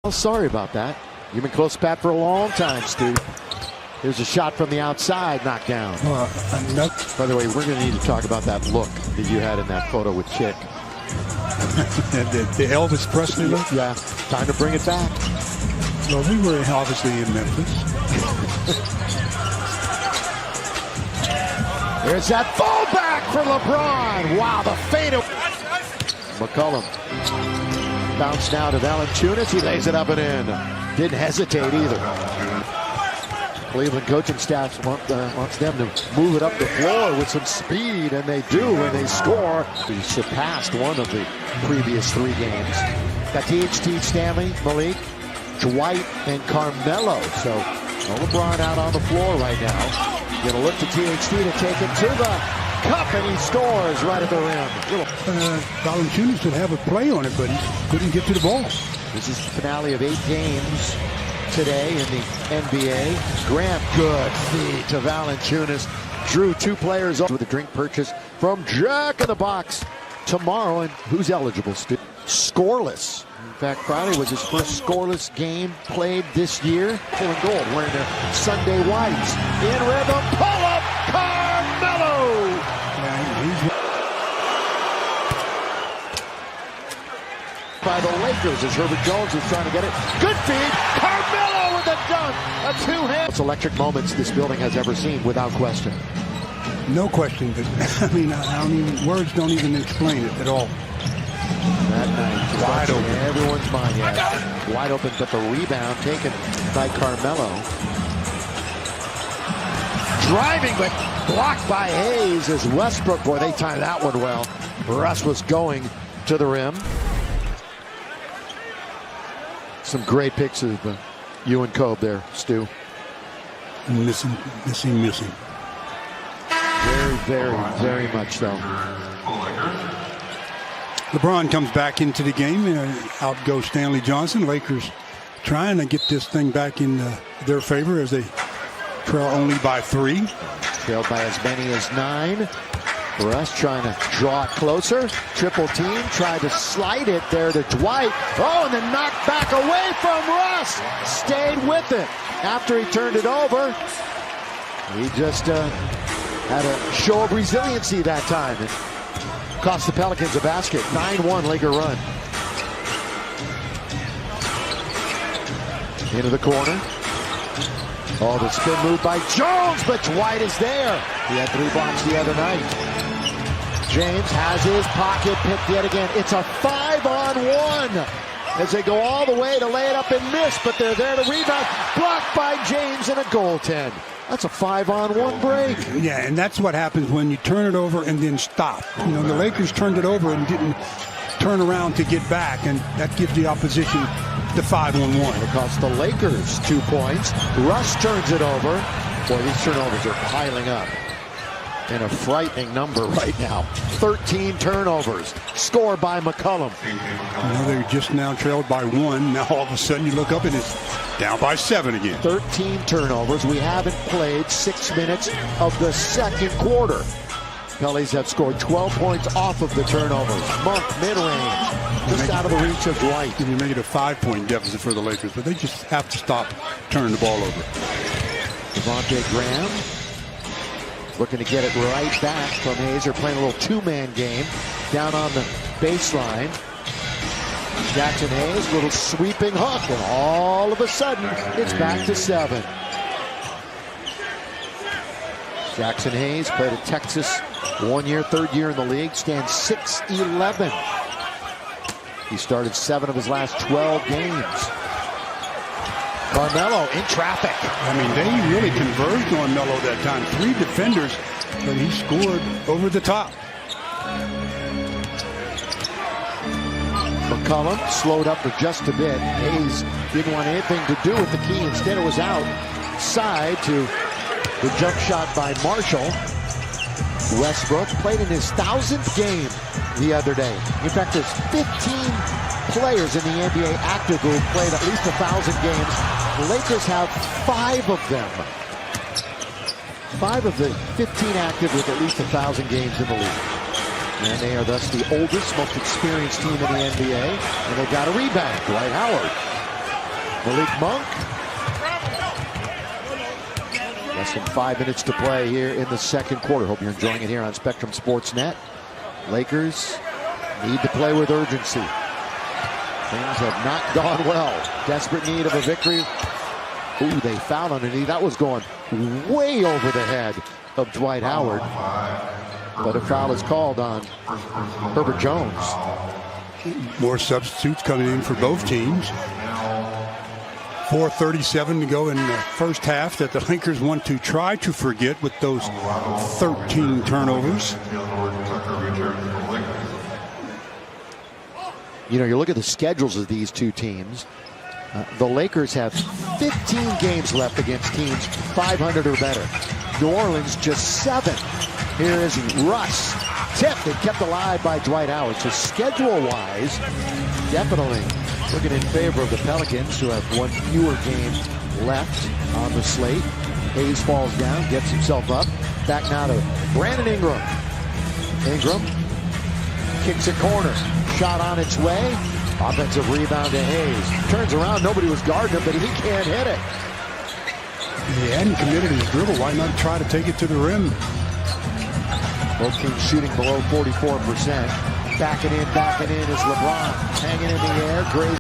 Oh, sorry about that. You've been close to Pat for a long time, Stu. Here's a shot from the outside, knocked down. By the way, we're going to need to talk about that look that you had in that photo with Chick. the Elvis Presley look? Yeah, time to bring it back. Well, we were obviously in Memphis. There's that fallback for LeBron. Wow, the fade of McCollum. Bounce now to Valanciunas. He lays it up and in. Didn't hesitate either. Cleveland coaching staff wants them to move it up the floor with some speed, and they do, and they score. He surpassed one of the previous 3 games. Got THT, Stanley, Malik, Dwight, and Carmelo. So no LeBron out on the floor right now. Gonna look to THT to take it to the cup, and he scores right at the rim. Valanciunas should have a play on it, but he couldn't get to the ball. This is the finale of 8 games today in the NBA. Grant, good feed to Valanciunas. Drew 2 players with a drink purchase from Jack in the Box tomorrow. And who's eligible? Scoreless. In fact, Friday was his first scoreless game played this year. Full and gold, wearing their Sunday whites. In rhythm, pull up, Carmelo! By the Lakers as Herbert Jones is trying to get it. Good feed, Carmelo with a dunk, a 2-hand. It's electric moments this building has ever seen, without question. No question, but I mean, words don't even explain it at all. That night, wide open. Everyone's mind, yeah. Wide open, but the rebound taken by Carmelo. Driving, but blocked by Hayes as Westbrook. Boy, they timed that one well. Russ was going to the rim. Some great picks of you and Kobe there, Stu. Missing. Very much so. LeBron comes back into the game. Out goes Stanley Johnson. Lakers trying to get this thing back in their favor as they trail only by 3. Trailed by as many as 9. Russ trying to draw it closer. Triple team. Tried to slide it there to Dwight. Oh, and then knocked back away from Russ. Stayed with it. After he turned it over, he just had a show of resiliency that time. It cost the Pelicans a basket. 9-1 Laker run. Into the corner. Oh, the spin move by Jones, but Dwight is there. He had 3 blocks the other night. James has his pocket picked yet again. It's a 5-on-1 as they go all the way to lay it up and miss, but they're there to rebound. Blocked by James and a goaltend. That's a 5-on-1 break. Yeah, and that's what happens when you turn it over and then stop. You know, the Lakers turned it over and didn't turn around to get back, and that gives the opposition the 5-on-1. It costs the Lakers 2 points. Russ turns it over. Boy, these turnovers are piling up. And a frightening number right now. 13 turnovers. Scored by McCollum. You know, they're just now trailed by 1. Now all of a sudden you look up and it's down by 7 again. 13 turnovers. We haven't played 6 minutes of the second quarter. Pellies have scored 12 points off of the turnovers. Monk, mid-range, just out of the reach of Dwight. You make it a 5-point deficit for the Lakers, but they just have to stop turning the ball over. Devontae Graham looking to get it right back from Hayes. They're playing a little 2-man game down on the baseline. Jackson Hayes, little sweeping hook, and all of a sudden, it's back to 7. Jackson Hayes played at Texas 1 year, 3rd year in the league, stands 6'11". He started 7 of his last 12 games. Carmelo in traffic. I mean, they really converged on Melo that time. 3 defenders, but he scored over the top. McCollum slowed up for just a bit. Hayes didn't want anything to do with the key. Instead, it was outside to the jump shot by Marshall. Westbrook played in his 1000th game the other day. In fact, there's 15 players in the NBA active who have played at least 1,000 games. The Lakers have 5 of them. 5 of the 15 active with at least 1,000 games in the league. And they are thus the oldest, most experienced team in the NBA. And they got a rebound, Dwight Howard. Malik Monk. Less than 5 minutes to play here in the second quarter. Hope you're enjoying it here on Spectrum Sportsnet. Lakers need to play with urgency. Things have not gone well. Desperate need of a victory. Ooh, they fouled underneath. That was going way over the head of Dwight Howard. But a foul is called on Herbert Jones. More substitutes coming in for both teams. 4:37 to go in the first half that the Lakers want to try to forget with those 13 turnovers. You know, you look at the schedules of these two teams. The Lakers have 15 games left against teams 500 or better. New Orleans just 7. Here is Russ. Tipped and kept alive by Dwight Howard. So schedule-wise, definitely looking in favor of the Pelicans, who have one fewer game left on the slate. Hayes falls down, gets himself up. Back now to Brandon Ingram. Ingram kicks a corner. Shot on its way. Offensive rebound to Hayes. Turns around, nobody was guarding him, but he can't hit it. He hadn't committed his dribble. Why not try to take it to the rim? Both teams shooting below 44%. Backing in is LeBron. Hanging in the air. Great.